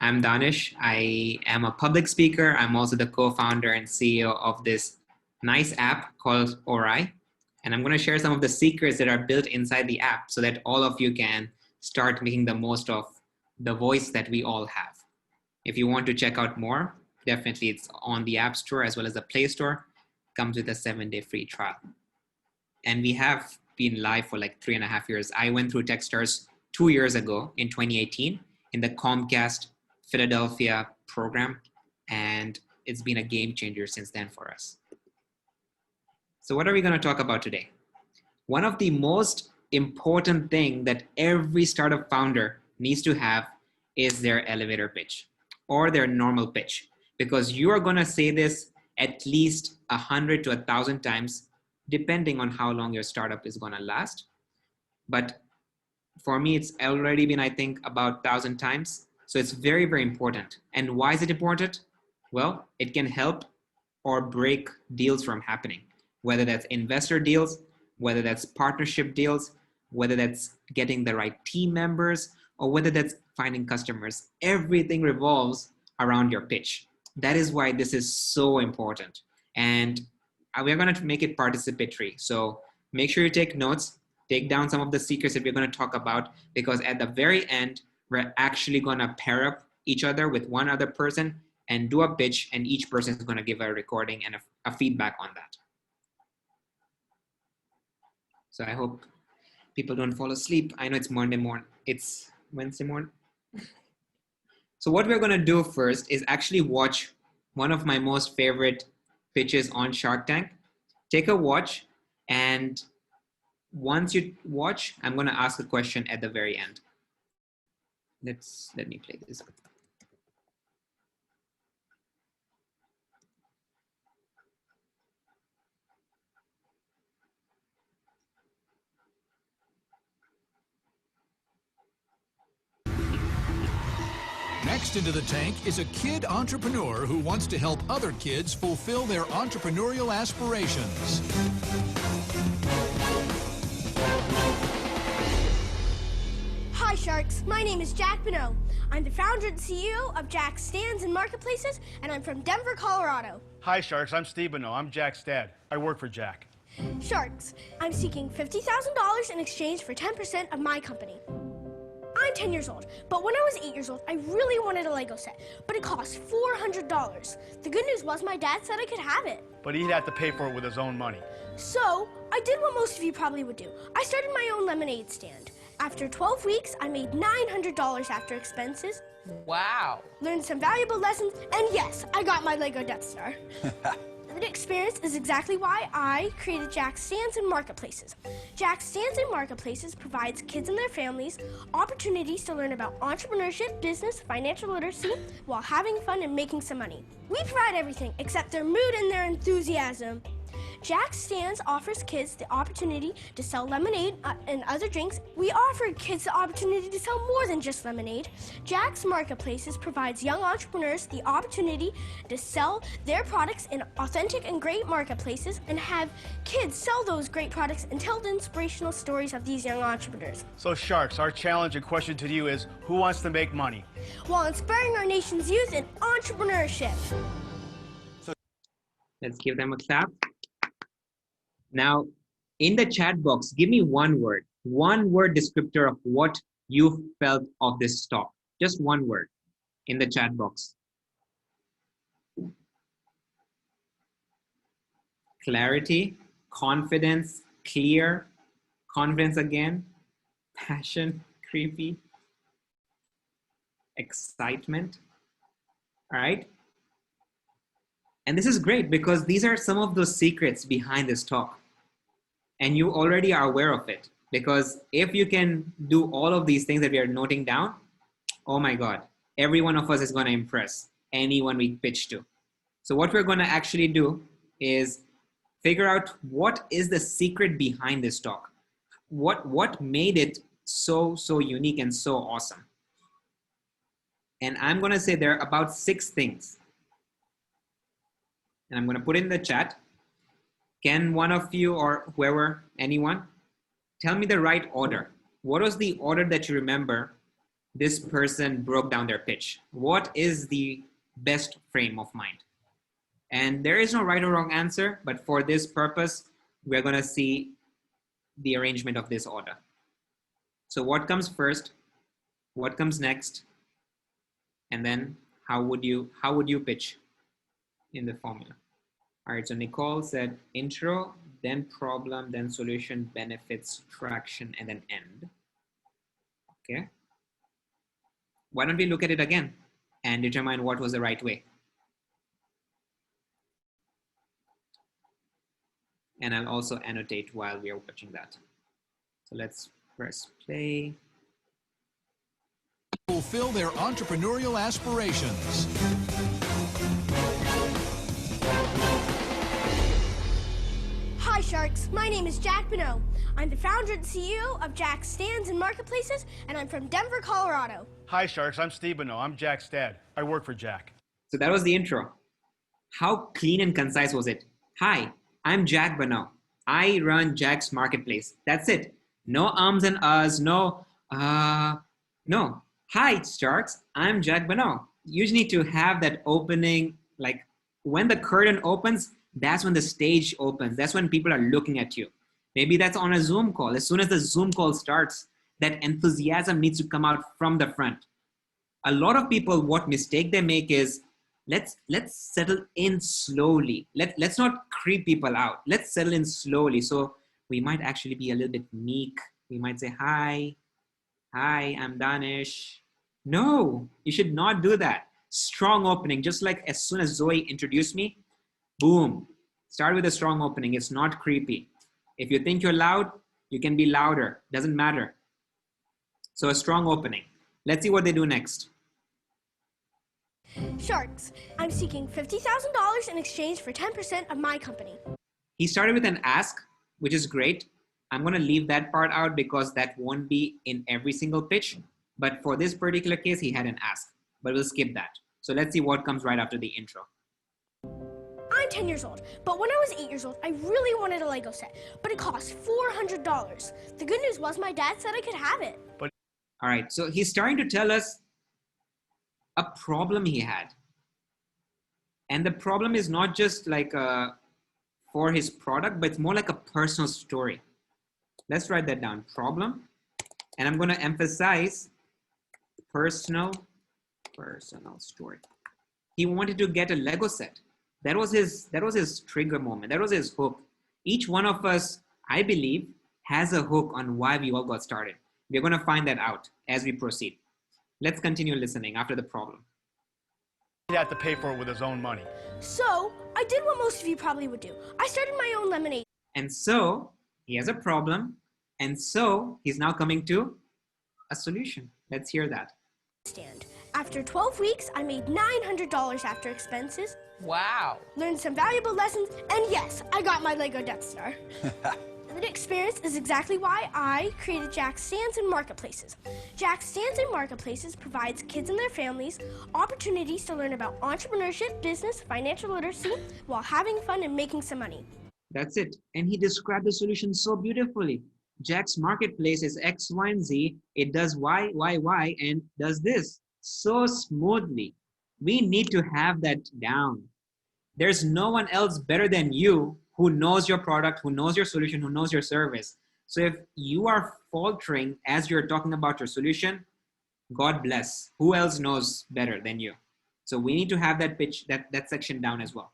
I'm Danish. I am a public speaker. I'm also the co-founder and CEO of this nice app called Ori. And I'm going to share some of the secrets that are built inside the app so that all of you can start making the most of the voice that we all have. If you want to check out more, definitely it's on the App Store as well as the Play Store. Comes with a 7-day free trial. And we have been live for like 3.5 years. I went through Techstars 2 years ago in 2018 in the Comcast Philadelphia program, and it's been a game changer since then for us. So what are we going to talk about today? One of the most important thing that every startup founder needs to have is their elevator pitch or their normal pitch, because you are going to say this at least 100 to 1,000 times, depending on how long your startup is going to last. But for me, it's already been, I think, about 1,000 times. So it's very, very important. And why is it important? Well, it can help or break deals from happening, whether that's investor deals, whether that's partnership deals, whether that's getting the right team members, or whether that's finding customers. Everything revolves around your pitch. That is why this is so important. And we're going to make it participatory. So make sure you take notes, take down some of the secrets that we're going to talk about, because at the very end, we're actually going to pair up each other with one other person and do a pitch, and each person is going to give a recording and a feedback on that. So I hope people don't fall asleep. I know it's Monday morning. It's Wednesday morning. So what we're going to do first is actually watch one of my most favorite pitches on Shark Tank. Take a watch, and once you watch, I'm going to ask a question at the very end. Let me play this. Next into the tank is a kid entrepreneur who wants to help other kids fulfill their entrepreneurial aspirations. Hi Sharks, my name is Jack Bonneau. I'm the founder and CEO of Jack Stands and Marketplaces, and I'm from Denver, Colorado. Hi Sharks, I'm Steve Bonneau. I'm Jack's dad. I work for Jack. Sharks, I'm seeking $50,000 in exchange for 10% of my company. I'm 10 years old, but when I was 8 years old, I really wanted a Lego set, but it cost $400. The good news was my dad said I could have it. But he'd have to pay for it with his own money. So, I did what most of you probably would do. I started my own lemonade stand. After 12 weeks, I made $900 after expenses. Wow. Learned some valuable lessons, and yes, I got my Lego Death Star. That experience is exactly why I created Jack Stands and Marketplaces. Jack Stands and Marketplaces provides kids and their families opportunities to learn about entrepreneurship, business, financial literacy, while having fun and making some money. We provide everything except their mood and their enthusiasm. Jack Stands offers kids the opportunity to sell lemonade and other drinks. We offer kids the opportunity to sell more than just lemonade. Jack's Marketplaces provides young entrepreneurs the opportunity to sell their products in authentic and great marketplaces and have kids sell those great products and tell the inspirational stories of these young entrepreneurs. So Sharks, our challenge and question to you is, who wants to make money? While inspiring our nation's youth in entrepreneurship. Let's give them a clap. Now, in the chat box, give me one word descriptor of what you felt of this talk. Just one word in the chat box. Clarity, confidence, clear, confidence again, passion, creepy, excitement. All right. And this is great because these are some of those secrets behind this talk. And you already are aware of it, because if you can do all of these things that we are noting down, oh my God, every one of us is going to impress anyone we pitch to. So what we're going to actually do is figure out what is the secret behind this talk. What made it so unique and so awesome. And I'm going to say there are about 6 things. And I'm going to put it in the chat. Can one of you or whoever, anyone, tell me the right order? What was the order that you remember this person broke down their pitch. What is the best frame of mind? And there is no right or wrong answer, but for this purpose, we're going to see the arrangement of this order. So what comes first? What comes next? And then how would you pitch in the formula? All right, so Nicole said intro, then problem, then solution, benefits, traction, and then end. Okay. Why don't we look at it again and determine what was the right way? And I'll also annotate while we are watching that. So let's press play. Fulfill their entrepreneurial aspirations. Hi Sharks, my name is Jack Bonneau. I'm the founder and CEO of Jack Stands and Marketplaces, and I'm from Denver, Colorado. Hi, Sharks. I'm Steve Bonneau. I'm Jack Stad. I work for Jack. So that was the intro. How clean and concise was it? Hi, I'm Jack Bonneau. I run Jack's Marketplace. That's it. No ums and uhs, no. Hi, Sharks. I'm Jack Bonneau. You just need to have that opening, like when the curtain opens, that's when the stage opens. That's when people are looking at you. Maybe that's on a Zoom call. As soon as the Zoom call starts, that enthusiasm needs to come out from the front. A lot of people, what mistake they make is, let's settle in slowly. Let's not creep people out. Let's settle in slowly. So we might actually be a little bit meek. We might say, hi, I'm Danish. No, you should not do that. Strong opening, just like as soon as Zoe introduced me, boom, start with a strong opening. It's not creepy. If you think you're loud, you can be louder. Doesn't matter. So a strong opening. Let's see what they do next. Sharks, I'm seeking $50,000 in exchange for 10% of my company. He started with an ask, which is great. I'm going to leave that part out because that won't be in every single pitch. But for this particular case, he had an ask, but we'll skip that. So let's see what comes right after the intro. I'm 10 years old, but when I was 8 years old, I really wanted a Lego set, but it cost $400. The good news was my dad said I could have it. All right, so he's starting to tell us a problem he had. And the problem is not just like for his product, but it's more like a personal story. Let's write that down, problem. And I'm going to emphasize personal story. He wanted to get a Lego set. That was his trigger moment. That was his hook. Each one of us, I believe, has a hook on why we all got started. We're going to find that out as we proceed. Let's continue listening after the problem. He'd have to pay for it with his own money. So I did what most of you probably would do. I started my own lemonade. And so he has a problem. And so he's now coming to a solution. Let's hear that. Stand. After 12 weeks, I made $900 after expenses. Wow. Learned some valuable lessons, and yes, I got my Lego Death Star. The experience is exactly why I created Jack Stands and Marketplaces. Jack Stands and Marketplaces provides kids and their families opportunities to learn about entrepreneurship, business, financial literacy, while having fun and making some money. That's it. And he described the solution so beautifully. Jack's Marketplace is X, Y, and Z. It does Y, Y, Y, and does this so smoothly. We need to have that down. There's no one else better than you who knows your product, who knows your solution, who knows your service. So if you are faltering as you're talking about your solution, God bless. Who else knows better than you? So we need to have that pitch, that section down as well.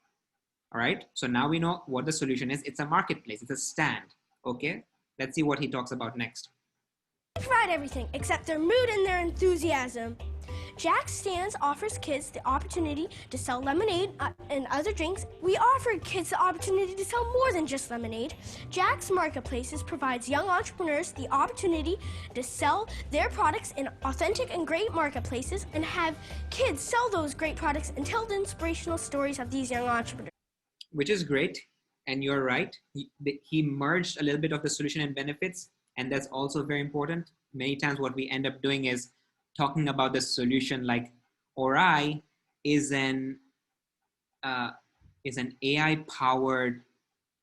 All right. So now we know what the solution is. It's a marketplace. It's a stand. Okay. Let's see what he talks about next. We provide everything except their mood and their enthusiasm. Jack Stands offers kids the opportunity to sell lemonade and other drinks. We offer kids the opportunity to sell more than just lemonade. Jack's Marketplaces provides young entrepreneurs the opportunity to sell their products in authentic and great marketplaces and have kids sell those great products and tell the inspirational stories of these young entrepreneurs. Which is great. And you're right. He merged a little bit of the solution and benefits. And that's also very important. Many times what we end up doing is talking about the solution like Ori is an AI-powered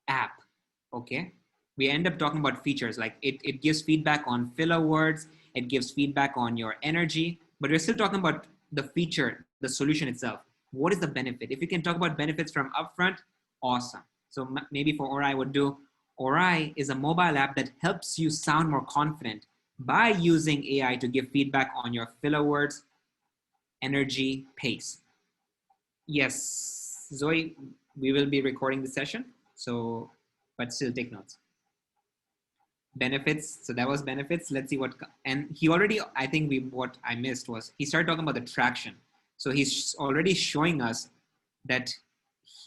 app, okay? We end up talking about features like it gives feedback on filler words. It gives feedback on your energy, but we're still talking about the feature, the solution itself. What is the benefit? If you can talk about benefits from upfront, awesome. So maybe for Ori, I would do, Ori is a mobile app that helps you sound more confident by using AI to give feedback on your filler words, energy, pace. Yes, Zoe, we will be recording the session, so, but still take notes. Benefits, so that was benefits. Let's see what, and he already, I think what I missed was, he started talking about the traction. So he's already showing us that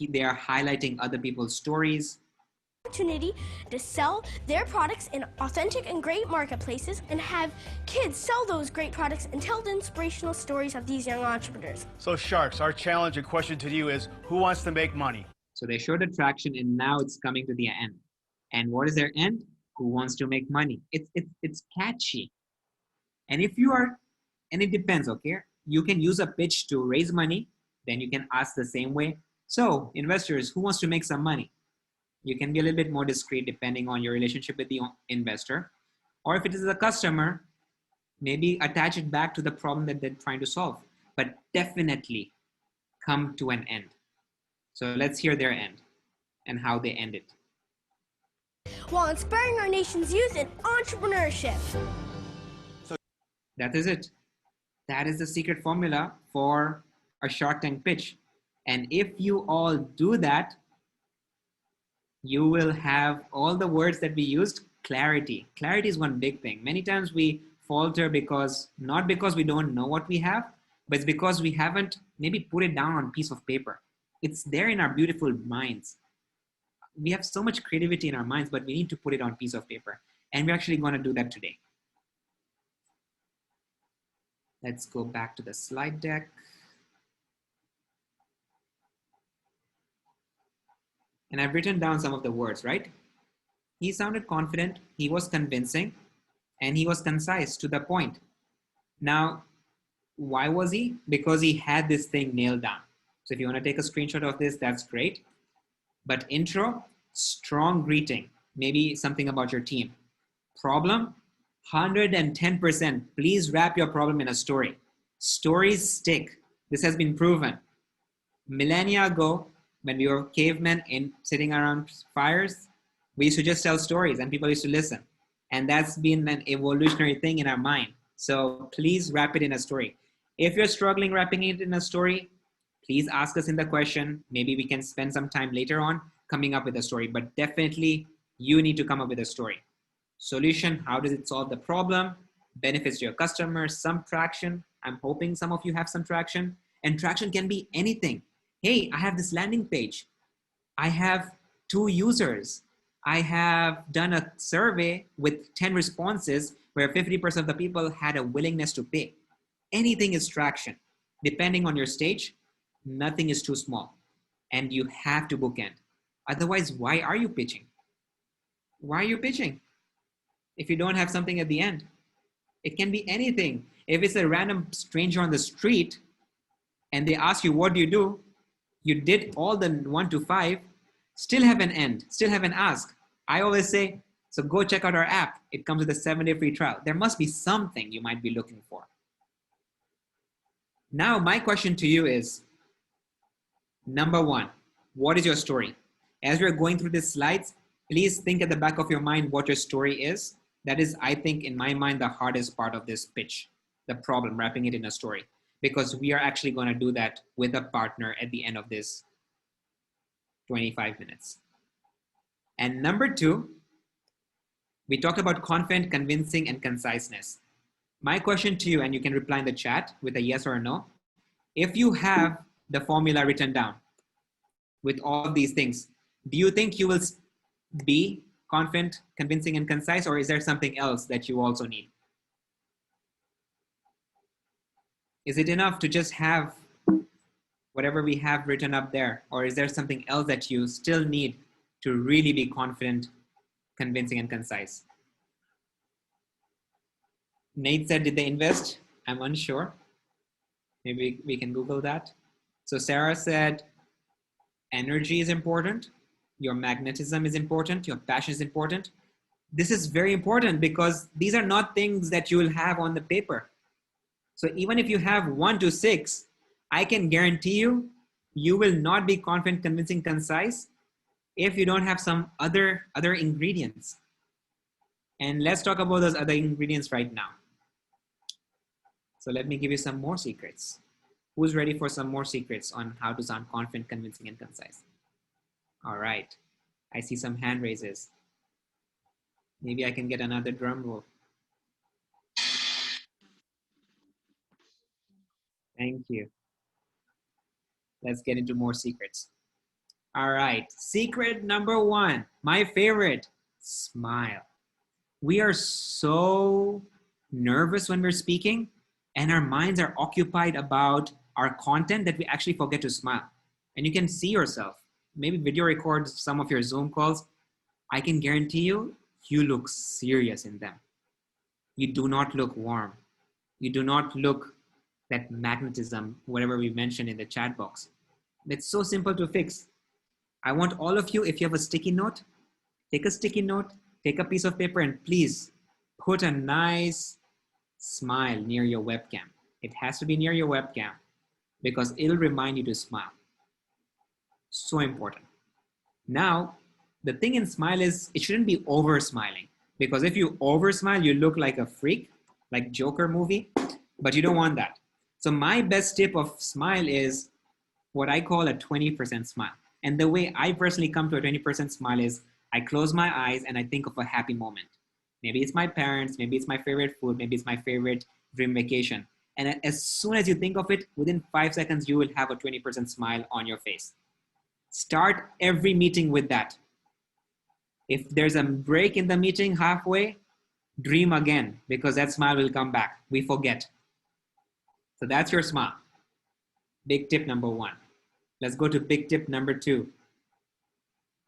they are highlighting other people's stories. Opportunity to sell their products in authentic and great marketplaces and have kids sell those great products and tell the inspirational stories of these young entrepreneurs. So Sharks, our challenge and question to you is, who wants to make money? So they showed the traction and now it's coming to the end. And what is their end? Who wants to make money? It's catchy. And if you are, and it depends, okay? You can use a pitch to raise money, then you can ask the same way. So investors, who wants to make some money? You can be a little bit more discreet depending on your relationship with the investor. Or if it is a customer, maybe attach it back to the problem that they're trying to solve, but definitely come to an end. So let's hear their end and how they end it. While inspiring our nation's youth in entrepreneurship. That is it. That is the secret formula for a Shark Tank pitch. And if you all do that, you will have all the words that we used. Clarity. Clarity is one big thing. Many times we falter because, not because we don't know what we have, but it's because we haven't maybe put it down on a piece of paper. It's there in our beautiful minds. We have so much creativity in our minds, but we need to put it on a piece of paper. And we're actually going to do that today. Let's go back to the slide deck. And I've written down some of the words, right? He sounded confident, he was convincing, and he was concise, to the point. Now, why was he? Because he had this thing nailed down. So if you want to take a screenshot of this, that's great. But intro, strong greeting, maybe something about your team. Problem, 110%. Please wrap your problem in a story. Stories stick. This has been proven. Millennia ago, when we were cavemen sitting around fires, we used to just tell stories and people used to listen. And that's been an evolutionary thing in our mind. So please wrap it in a story. If you're struggling wrapping it in a story, please ask us in the question. Maybe we can spend some time later on coming up with a story, but definitely you need to come up with a story. Solution, how does it solve the problem? Benefits to your customers, some traction. I'm hoping some of you have some traction. And traction can be anything. Hey, I have this landing page. I have 2 users. I have done a survey with 10 responses where 50% of the people had a willingness to pay. Anything is traction. Depending on your stage, nothing is too small. And you have to bookend. Otherwise, why are you pitching? Why are you pitching? If you don't have something at the end, it can be anything. If it's a random stranger on the street and they ask you, what do? You did all the 1 to 5, still have an end, still have an ask. I always say, so go check out our app. It comes with a 7-day free trial. There must be something you might be looking for. Now, my question to you is, number 1, what is your story? As we're going through these slides, please think at the back of your mind what your story is. That is, I think, in my mind, the hardest part of this pitch, the problem, wrapping it in a story, because we are actually going to do that with a partner at the end of this 25 minutes. And number 2, we talked about confident, convincing, and conciseness. My question to you, and you can reply in the chat with a yes or a no. If you have the formula written down with all of these things, do you think you will be confident, convincing, and concise, or is there something else that you also need? Is it enough to just have whatever we have written up there, or is there something else that you still need to really be confident, convincing, and concise? Nate said, did they invest? I'm unsure. Maybe we can Google that. So Sarah said, energy is important. Your magnetism is important. Your passion is important. This is very important because these are not things that you will have on the paper. So even if you have 1 to 6, I can guarantee you, you will not be confident, convincing, concise if you don't have some other ingredients. And let's talk about those other ingredients right now. So let me give you some more secrets. Who's ready for some more secrets on how to sound confident, convincing, and concise? All right. I see some hand raises. Maybe I can get another drum roll. Thank you. Let's get into more secrets. All right. Secret number 1, my favorite, smile. We are so nervous when we're speaking and our minds are occupied about our content that we actually forget to smile. And you can see yourself, maybe video record some of your Zoom calls. I can guarantee you, you look serious in them. You do not look warm. You do not look that magnetism, whatever we mentioned in the chat box. It's so simple to fix. I want all of you, if you have a sticky note, take a sticky note, take a piece of paper, and please put a nice smile near your webcam. It has to be near your webcam because it'll remind you to smile. So important. Now, the thing in smile is it shouldn't be over smiling, because if you over smile, you look like a freak, like Joker movie, but you don't want that. So my best tip of smile is what I call a 20% smile. And the way I personally come to a 20% smile is I close my eyes and I think of a happy moment. Maybe it's my parents, maybe it's my favorite food, maybe it's my favorite dream vacation. And as soon as you think of it, within 5 seconds, you will have a 20% smile on your face. Start every meeting with that. If there's a break in the meeting halfway, dream again, because that smile will come back. We forget. So that's your smile. Big tip number 1. Let's go to big tip number 2.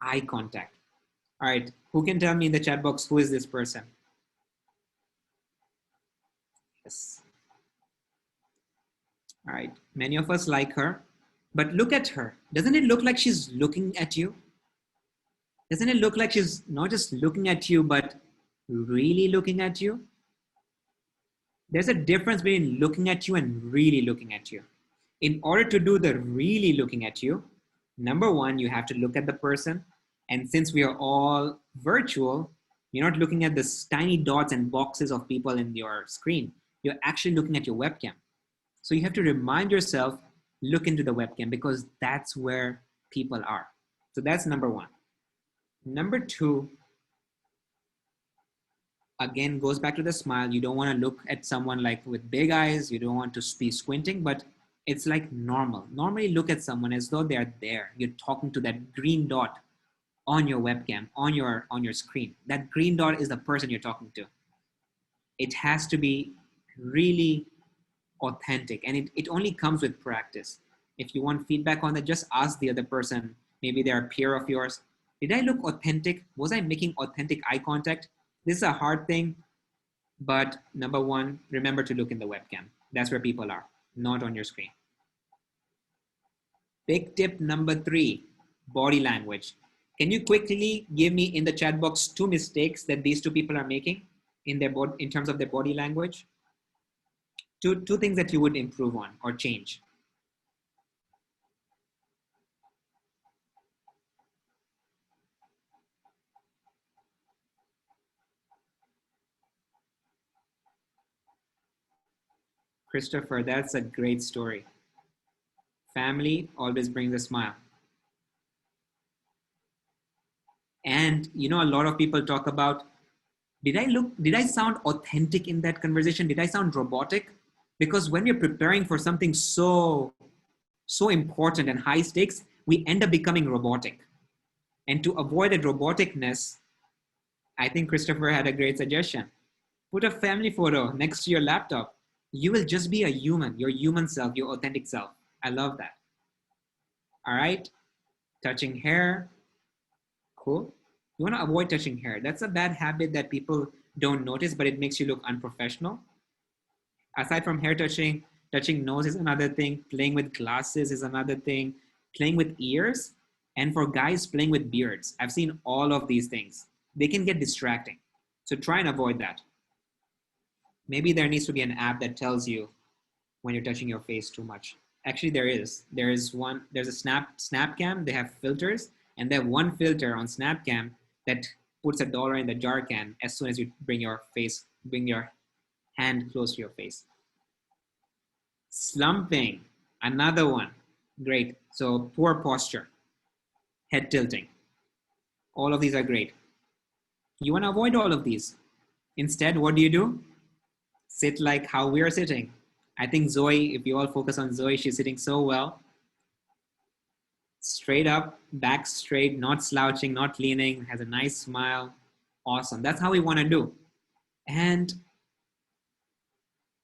Eye contact. All right, who can tell me in the chat box, who is this person? Yes. All right, many of us like her, but look at her. Doesn't it look like she's looking at you? Doesn't it look like she's not just looking at you, but really looking at you? There's a difference between looking at you and really looking at you. In order to do the really looking at you, number 1, you have to look at the person. And since we are all virtual, you're not looking at the tiny dots and boxes of people in your screen. You're actually looking at your webcam. So you have to remind yourself, look into the webcam, because that's where people are. So that's number 1. Number 2, again, goes back to the smile. You don't want to look at someone like with big eyes. You don't want to be squinting, but it's like normal. Normally look at someone as though they're there. You're talking to that green dot on your webcam, on your screen. That green dot is the person you're talking to. It has to be really authentic, and it only comes with practice. If you want feedback on that, just ask the other person. Maybe they're a peer of yours. Did I look authentic? Was I making authentic eye contact? This is a hard thing, but number 1, remember to look in the webcam. That's where people are, not on your screen. Big tip number 3, body language. Can you quickly give me in the chat box 2 mistakes that these 2 people are making in terms of their body language? Two things that you would improve on or change. Christopher, that's a great story. Family always brings a smile. And you know, a lot of people talk about, did I sound authentic in that conversation? Did I sound robotic? Because when we're preparing for something so important and high stakes, we end up becoming robotic. And to avoid that roboticness, I think Christopher had a great suggestion. Put a family photo next to your laptop. You will just be a human, your human self, your authentic self. I love that. All right, touching hair, cool. You want to avoid touching hair. That's a bad habit that people don't notice, but it makes you look unprofessional. Aside from hair touching nose is another thing. Playing with glasses is another thing. Playing with ears. And for guys, playing with beards. I've seen all of these things. They can get distracting. So try and avoid that. Maybe there needs to be an app that tells you when you're touching your face too much. Actually, there's a Snapcam. They have filters, and they have one filter on Snapcam that puts $1 in the jar can as soon as you bring your hand close to your face. Slumping, another one. Great. So poor posture, head tilting. All of these are great. You want to avoid all of these. Instead, what do? Sit like how we are sitting. I think Zoe, if you all focus on Zoe, she's sitting so well. Straight up, back straight, not slouching, not leaning, has a nice smile. Awesome. That's how we want to do. And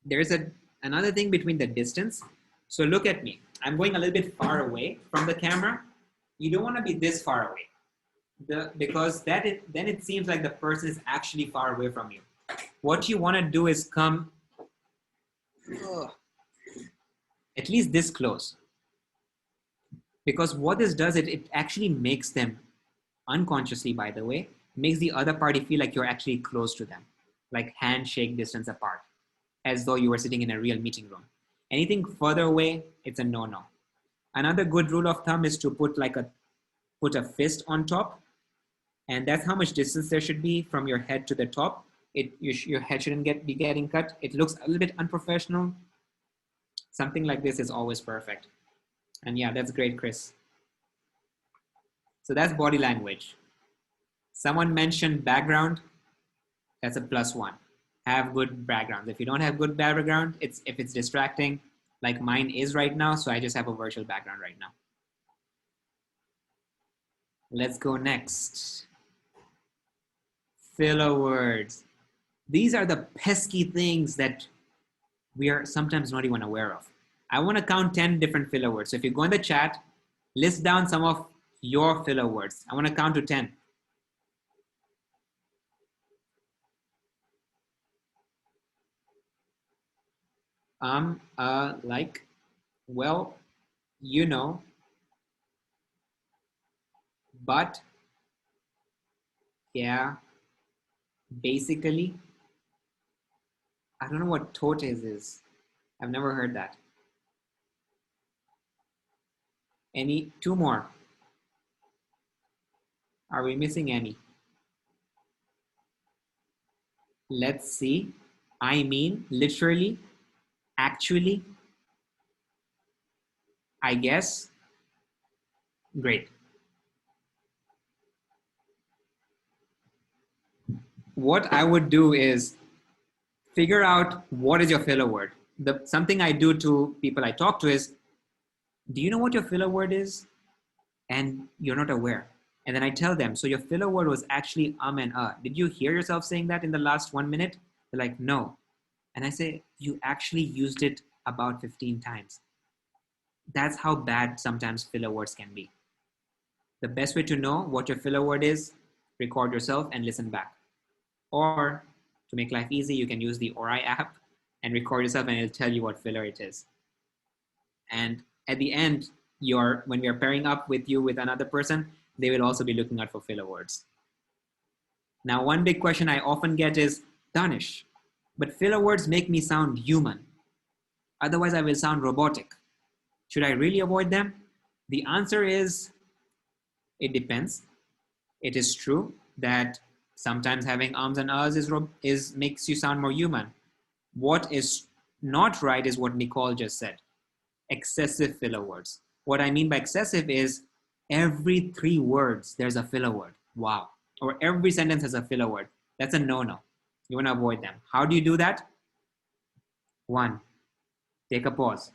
there's another thing between the distance. So look at me. I'm going a little bit far away from the camera. You don't want to be this far away because then it seems like the person is actually far away from you. What you want to do is come at least this close. Because what this does, it actually makes them, unconsciously by the way, makes the other party feel like you're actually close to them, like handshake distance apart, as though you were sitting in a real meeting room. Anything further away, it's a no-no. Another good rule of thumb is to put a fist on top, and that's how much distance there should be from your head to the top. Your head shouldn't be getting cut. It looks a little bit unprofessional. Something like this is always perfect. And yeah, that's great, Chris. So that's body language. Someone mentioned background. That's a +1. Have good background. If you don't have good background, if it's distracting, like mine is right now, so I just have a virtual background right now. Let's go next. Filler words. These are the pesky things that we are sometimes not even aware of. I want to count 10 different filler words. So if you go in the chat, list down some of your filler words. I want to count to 10. Like, well, you know, but, yeah, basically. I don't know what totes is. I've never heard that. Two more. Are we missing any? Let's see. I mean, literally, actually, I guess. Great. What I would do is figure out what is your filler word. Something I do to people I talk to is, do you know what your filler word is? And you're not aware. And then I tell them, so your filler word was actually and Did you hear yourself saying that in the last 1 minute? They're like, no. And I say, you actually used it about 15 times. That's how bad sometimes filler words can be. The best way to know what your filler word is, record yourself and listen back. Or to make life easy, you can use the Ori app and record yourself and it'll tell you what filler it is. And at the end, when we are pairing up with you with another person, they will also be looking out for filler words. Now, one big question I often get is, Danish, but filler words make me sound human. Otherwise, I will sound robotic. Should I really avoid them? The answer is, it depends. It is true that sometimes having ums and ahs makes you sound more human. What is not right is what Nicole just said. Excessive filler words. What I mean by excessive is every 3 words, there's a filler word. Wow. Or every sentence has a filler word. That's a no-no. You want to avoid them. How do you do that? 1, take a pause.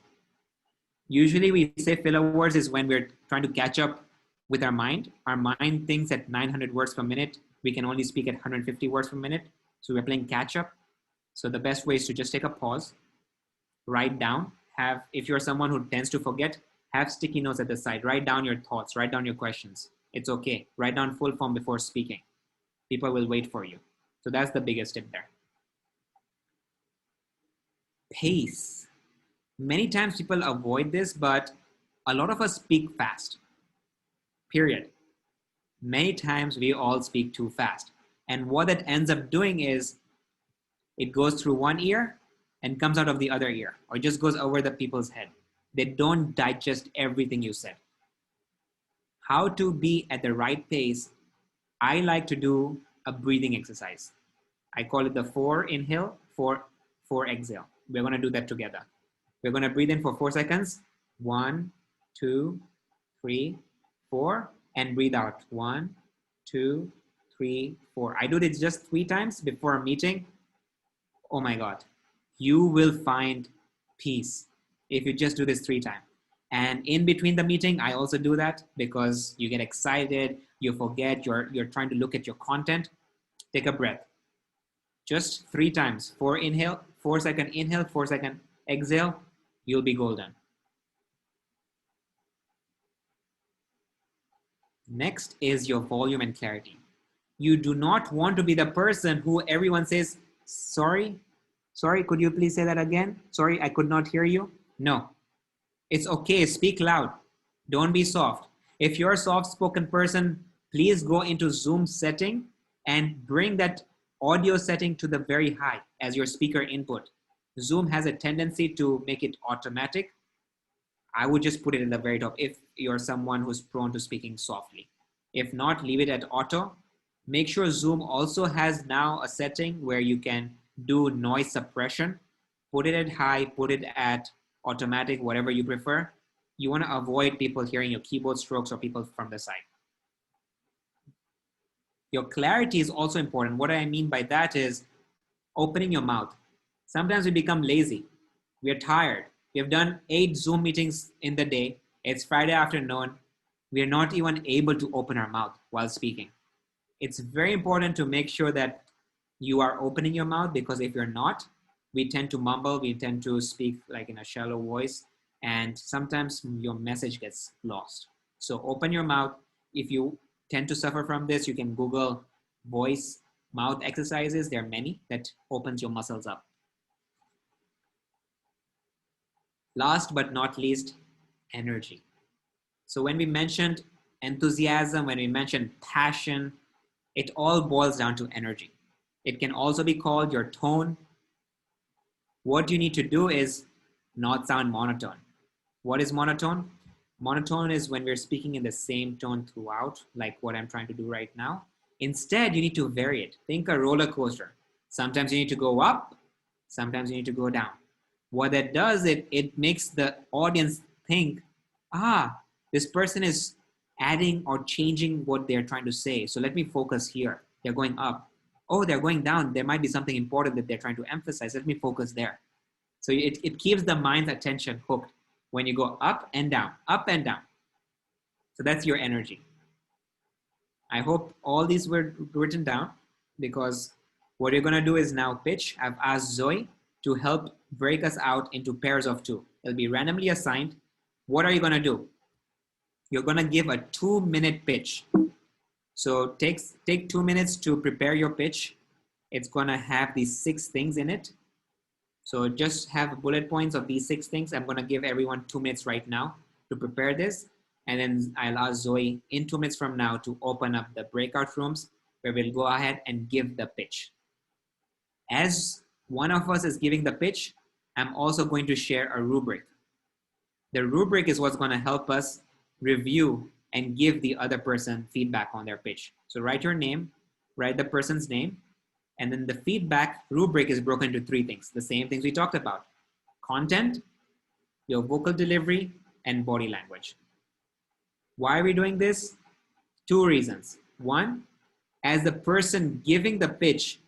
Usually we say filler words is when we're trying to catch up with our mind. Our mind thinks at 900 words per minute. We can only speak at 150 words per minute. So we're playing catch up. So the best way is to just take a pause, write down, if you're someone who tends to forget, have sticky notes at the side, write down your thoughts, write down your questions. It's okay. Write down full form before speaking. People will wait for you. So that's the biggest tip there. Pace. Many times people avoid this, but a lot of us speak fast, period. Many times we all speak too fast. And what that ends up doing is it goes through one ear and comes out of the other ear, or just goes over the people's head. They don't digest everything you said. How to be at the right pace? I like to do a breathing exercise. I call it the 4 inhale, 4 exhale. We're going to do that together. We're going to breathe in for 4 seconds. 1, 2, 3, 4, and breathe out. 1, 2, 3, 4. I do this just 3 times before a meeting. Oh my God, you will find peace if you just do this 3 times. And in between the meeting, I also do that because you get excited, you forget, you're trying to look at your content. Take a breath. Just 3 times. 4 inhale, 4 second inhale, 4 second exhale. You'll be golden. Next is your volume and clarity. You do not want to be the person who everyone says, sorry, could you please say that again? Sorry, I could not hear you. No, it's okay. Speak loud. Don't be soft. If you're a soft-spoken person, please go into Zoom setting and bring that audio setting to the very high as your speaker input. Zoom has a tendency to make it automatic. I would just put it in the very top if you're someone who's prone to speaking softly. If not, leave it at auto. Make sure Zoom also has now a setting where you can do noise suppression. Put it at high, put it at automatic, whatever you prefer. You want to avoid people hearing your keyboard strokes or people from the side. Your clarity is also important. What I mean by that is opening your mouth. Sometimes we become lazy. We are tired. We have done 8 Zoom meetings in the day. It's Friday afternoon. We are not even able to open our mouth while speaking. It's very important to make sure that you are opening your mouth, because if you're not, we tend to mumble, we tend to speak like in a shallow voice, and sometimes your message gets lost. So open your mouth. If you tend to suffer from this, you can Google voice mouth exercises. There are many that opens your muscles up. Last but not least, energy. So when we mentioned enthusiasm, when we mentioned passion, it all boils down to energy. It can also be called your tone. What you need to do is not sound monotone. What is monotone? Monotone is when we're speaking in the same tone throughout, like what I'm trying to do right now. Instead, you need to vary it. Think a roller coaster. Sometimes you need to go up, sometimes you need to go down. What that does, it makes the audience think, this person is adding or changing what they're trying to say. So let me focus here. They're going up. Oh, they're going down. There might be something important that they're trying to emphasize. Let me focus there. So it keeps the mind's attention hooked when you go up and down, up and down. So that's your energy. I hope all these were written down, because what you're going to do is now pitch. I've asked Zoe to help break us out into pairs of 2. It'll be randomly assigned. What are you going to do? You're going to give a 2-minute pitch. So take 2 minutes to prepare your pitch. It's going to have these 6 things in it. So just have bullet points of these 6 things. I'm going to give everyone 2 minutes right now to prepare this. And then I'll ask Zoe in 2 minutes from now to open up the breakout rooms where we'll go ahead and give the pitch. As one of us is giving the pitch, I'm also going to share a rubric. The rubric is what's going to help us review and give the other person feedback on their pitch. So write your name, write the person's name, and then the feedback rubric is broken into 3 things, the same things we talked about: content, your vocal delivery, and body language. Why are we doing this? 2 reasons. 1, as the person giving the pitch,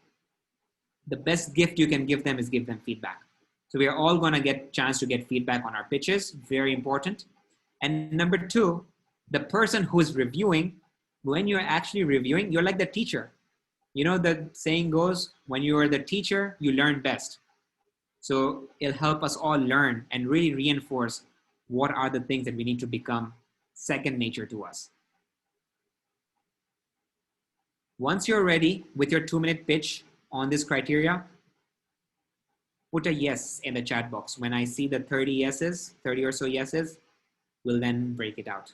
the best gift you can give them is give them feedback. So we are all going to get a chance to get feedback on our pitches. Very important. And number 2, the person who is reviewing, when you're actually reviewing, you're like the teacher. You know, the saying goes, when you are the teacher, you learn best. So it'll help us all learn and really reinforce what are the things that we need to become second nature to us. Once you're ready with your 2-minute pitch on this criteria, put a yes in the chat box. When I see the 30 yeses, 30 or so yeses, we'll then break it out.